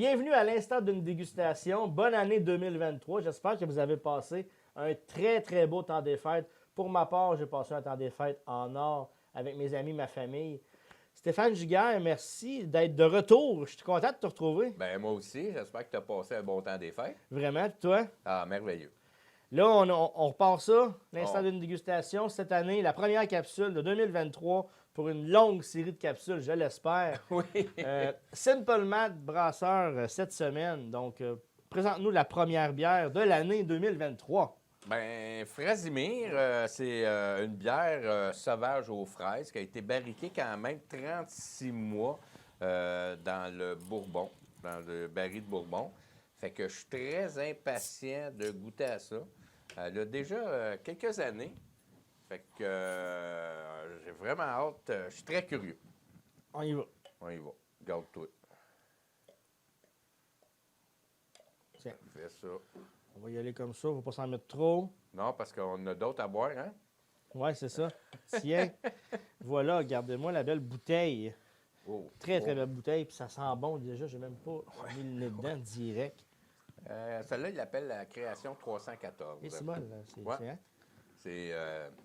Bienvenue à l'instant d'une dégustation. Bonne année 2023. J'espère que vous avez passé un très beau temps des fêtes. Pour ma part, j'ai passé un temps des fêtes en or avec mes amis, ma famille. Stéphane Giguère, merci d'être de retour. Je suis content de te retrouver. Ben moi aussi, j'espère que tu as passé un bon temps des fêtes. Vraiment, puis toi? Ah, merveilleux. Là, on repart ça, l'instant Oh. d'une dégustation. Cette année, la première capsule de 2023 pour une longue série de capsules, je l'espère. Oui. Simple Malte Brasseur cette semaine. Donc, présente-nous la première bière de l'année 2023. Ben, Frasimir, c'est une bière sauvage aux fraises qui a été barriquée quand même 36 mois dans le Bourbon, dans le baril de Bourbon. Fait que je suis très impatient de goûter à ça. Elle a déjà quelques années. Fait que j'ai vraiment hâte. Je suis très curieux. On y va. On y va. Garde-toi. Tiens, Fais ça. on va y aller comme ça. On va pas s'en mettre trop. Non, parce qu'on a d'autres à boire, hein? Ouais, c'est ça. Tiens, voilà, regardez-moi la belle bouteille. Oh. Très Oh. belle bouteille. Puis ça sent bon déjà. J'ai même pas mis le nez dedans direct. Celle-là, il l'appelle la création 314. Et c'est bon, là. Ouais. Hein? C'est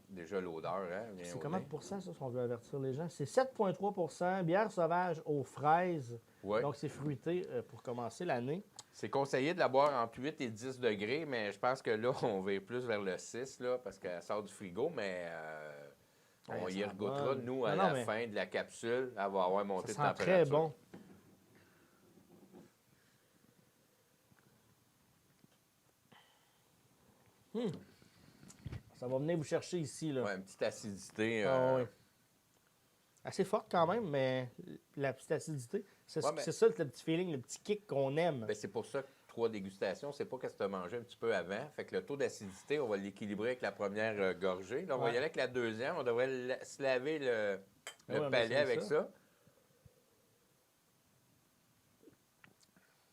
déjà l'odeur, hein? vient C'est au comment de nez. pourcent, ça, si on veut avertir les gens? C'est 7,3 bière sauvage aux fraises. Ouais. Donc, c'est fruité pour commencer l'année. C'est conseillé de la boire entre 8 et 10 degrés, mais je pense que là, on va plus vers le 6, là, parce qu'elle sort du frigo, mais on Ouais, y ça regoutera, bonne. nous, à Non, la mais fin de la capsule. Elle va avoir monté de Ça sent température. très bon. Ça va venir vous chercher ici, là. Ouais, une petite acidité. Ah oui. Assez forte quand même, mais la petite acidité, c'est Ouais, mais- c'est ça le petit feeling, le petit kick qu'on aime. Ben, c'est pour ça que 3 dégustations, c'est pas qu'est-ce que tu as mangé un petit peu avant. Fait que le taux d'acidité, on va l'équilibrer avec la première gorgée. Là, on va Ouais. y aller avec la deuxième. On devrait se laver le Ouais, mais palais c'est avec ça. ça.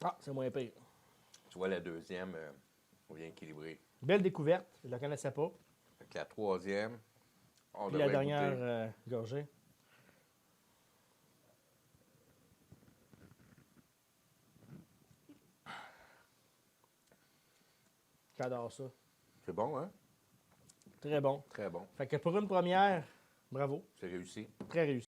Ah, c'est moins pire. Tu vois, la deuxième, on vient équilibrer. Belle découverte, je la connaissais pas. Fait que la troisième, on Puis la devrait dernière goûter. gorgée. J'adore ça. C'est bon, hein? Très bon. Très bon. Fait que pour une première, bravo, C'est réussi. très réussi.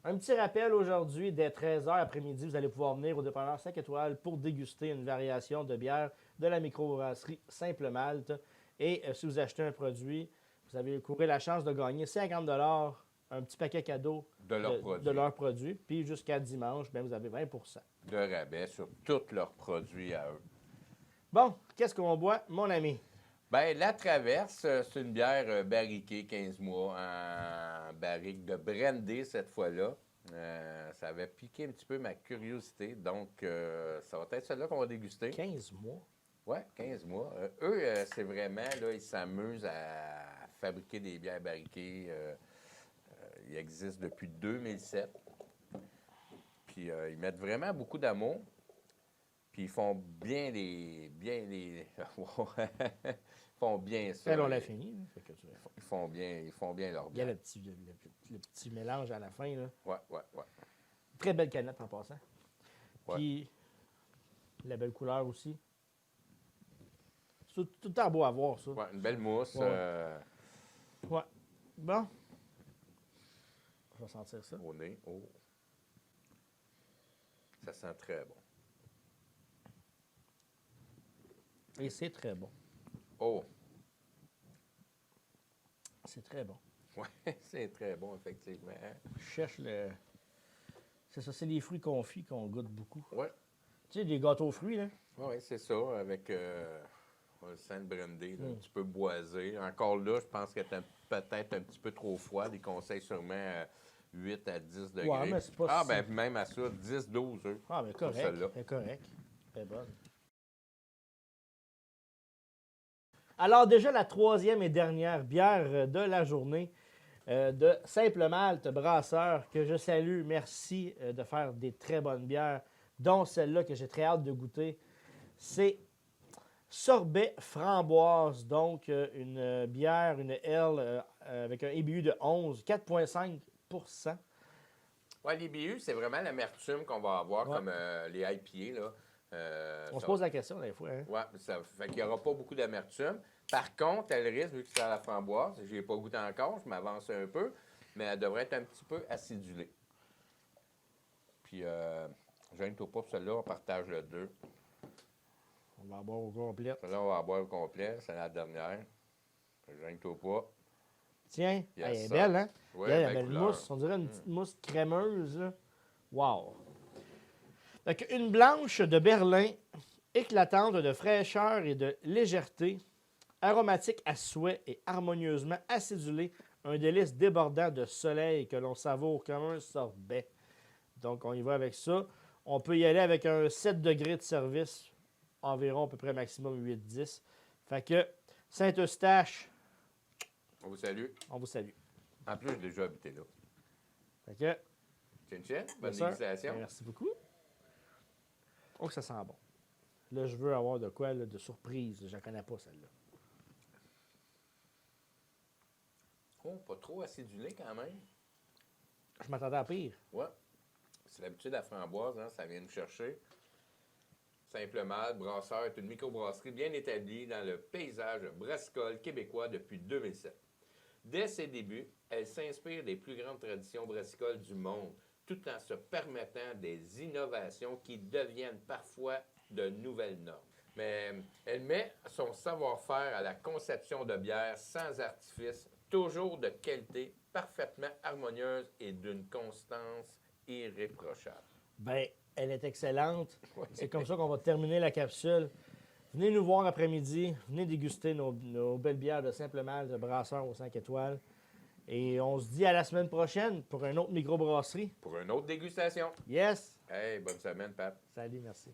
Un petit rappel aujourd'hui, dès 13h après-midi, vous allez pouvoir venir au dépanneur 5 étoiles pour déguster une variation de bière de la microbrasserie Simple Malte. Et si vous achetez un produit, vous avez couru la chance de gagner 50 $, un petit paquet cadeau De leurs produits. de leurs produits. Puis jusqu'à dimanche, bien, vous avez 20 %. De rabais sur tous leurs produits à eux. Bon, qu'est-ce qu'on boit, mon ami? Ben, la Traverse, c'est une bière barriquée 15 mois en barrique de brandy cette fois-là. Ça avait piqué un petit peu ma curiosité, donc ça va être celle-là qu'on va déguster. 15 mois. Oui, 15 mois. Eux, c'est vraiment, là, ils s'amusent à fabriquer des bières barriquées. Ils existent depuis 2007. Puis ils mettent vraiment beaucoup d'amour. Puis ils font bien les... ils font bien ça. Elle, on l'a fini. Là. Fait que Ils font bien leur il y a bière. le petit mélange à la fin. Là. Ouais. Très belle canette en passant. Ouais. Puis la belle couleur aussi. C'est tout le temps beau à voir, ça. Ouais, une belle mousse. Ouais. Ouais. Bon. Je vais sentir ça. Au nez. Oh. Ça sent très bon. Et c'est très bon. Oh, C'est très bon. ouais, c'est très bon, effectivement. Je cherche le... C'est ça, c'est les fruits confits qu'on goûte beaucoup. Ouais, Tu sais, des gâteaux aux fruits, là. ouais, c'est ça, avec on le sent le brandy, là, un Mm. petit peu boisé. Encore là, je pense qu'elle est peut-être un petit peu trop froide. Ils conseillent sûrement 8 à 10 degrés. Ouais, mais c'est pas Ah, si- ben même à ça, 10, 12, eux. Ah, mais Pour correct. celle-là. C'est correct. C'est bonne. Alors, déjà, la troisième et dernière bière de la journée de Simple Malte Brasseur, que je salue. Merci de faire des très bonnes bières, dont celle-là que j'ai très hâte de goûter. C'est Sorbet Framboise, donc une bière, une L avec un IBU de 11, 4,5 %. Ouais, les BU, c'est vraiment l'amertume qu'on va avoir Ouais. comme les IPA, là. On se pose la question des fois. Hein? Ouais, ça fait qu'il n'y aura pas beaucoup d'amertume. Par contre, elle risque, vu que c'est à la framboise, je n'ai pas goûté encore, je m'avance un peu, mais elle devrait être un petit peu acidulée. Puis, gêne-toi pas pour celle-là, on partage le 2. On va boire au complet. Celle-là, on va la boire au complet, c'est la dernière. Gêne-toi pas. Tiens, Yes, elle est ça. belle, hein? Ouais, Regarde, la belle belle couleur. mousse. On dirait une petite mousse crémeuse. Là. Wow! Donc, une blanche de Berlin, éclatante de fraîcheur et de légèreté, aromatique à souhait et harmonieusement acidulée, un délice débordant de soleil que l'on savoure comme un sorbet. Donc, on y va avec ça. On peut y aller avec un 7 degrés de service, environ à peu près maximum 8-10. Fait que, Saint-Eustache, On vous salue. on vous salue. En plus, j'ai déjà habité là. Fait que, Chin-chin, bonne bien sûr. dégustation. Ben, merci beaucoup. Oh, que ça sent bon. Là, je veux avoir de quoi, là, de surprise. Je ne connais pas celle-là. Oh, pas trop acidulé quand même. Je m'attendais à pire. Ouais. C'est l'habitude à framboise, hein, ça vient nous chercher. Simple Malte Brasseur est une microbrasserie bien établie dans le paysage brassicole québécois depuis 2007. Dès ses débuts, elle s'inspire des plus grandes traditions brassicoles du monde, tout en se permettant des innovations qui deviennent parfois de nouvelles normes. Mais elle met son savoir-faire à la conception de bières sans artifice, toujours de qualité, parfaitement harmonieuse et d'une constance irréprochable. Ben, elle est excellente. C'est comme ça qu'on va terminer la capsule. Venez nous voir après-midi. Venez déguster nos belles bières de Simple Malte de Brasseur aux 5 étoiles. Et on se dit à la semaine prochaine pour une autre microbrasserie. Pour une autre dégustation. Yes! Hey, bonne semaine, Pat. Salut, merci.